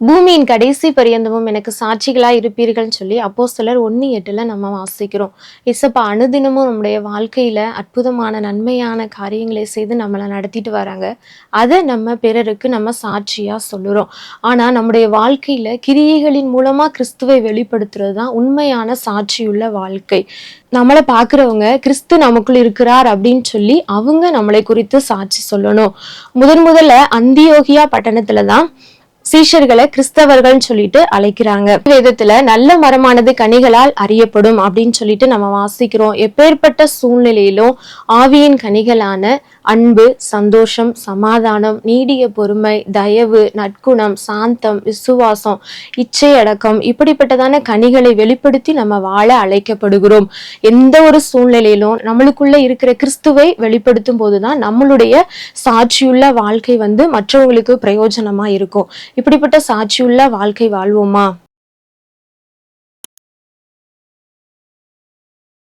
பூமியின் கடைசி பரியந்தமும் எனக்கு சாட்சிகளாய் இருப்பீர்கள்னு சொல்லி அப்போஸ்தலர் 1:8 நம்ம வாசிக்கிறோம். இசப்பா அனுதினமும் நம்முடைய வாழ்க்கையில அற்புதமான நன்மையான காரியங்களை செய்து நம்மளை நடத்திட்டு வராங்க. அதை நம்ம பிறருக்கு நம்ம சாட்சியா சொல்லுறோம். ஆனா நம்முடைய வாழ்க்கையில கிரியைகளின் மூலமா கிறிஸ்துவை வெளிப்படுத்துறது தான் உண்மையான சாட்சியுள்ள வாழ்க்கை. நம்மளை பார்க்குறவங்க கிறிஸ்து நமக்குள் இருக்கிறார் அப்படின்னு சொல்லி அவங்க நம்மளை குறித்து சாட்சி சொல்லணும். முதல்ல அந்தியோகியா பட்டணத்துல தான் சீஷர்களை கிறிஸ்தவர்கள்னு சொல்லிட்டு அழைக்கிறாங்க. வேதத்துல நல்ல மரமானது கனிகளால் அறியப்படும் அப்படின்னு சொல்லிட்டு நம்ம வாசிக்கிறோம். எப்பேற்பட்ட சூழ்நிலையிலும் ஆவியின் கனிகளான அன்பு, சந்தோஷம், சமாதானம், நீடிய பொறுமை, தயவு, நற்குணம், சாந்தம், விசுவாசம், இச்சை அடக்கம், இப்படிப்பட்டதான கனிகளை வெளிப்படுத்தி நம்ம வாழ அழைக்கப்படுகிறோம். எந்த ஒரு சூழ்நிலையிலும் நம்மளுக்குள்ள இருக்கிற கிறிஸ்துவை வெளிப்படுத்தும் போதுதான் நம்மளுடைய சாட்சியுள்ள வாழ்க்கை மற்றவங்களுக்கு பிரயோஜனமா இருக்கும். இப்படிப்பட்ட சாட்சியுள்ள வாழ்க்கை வாழ்வோமா?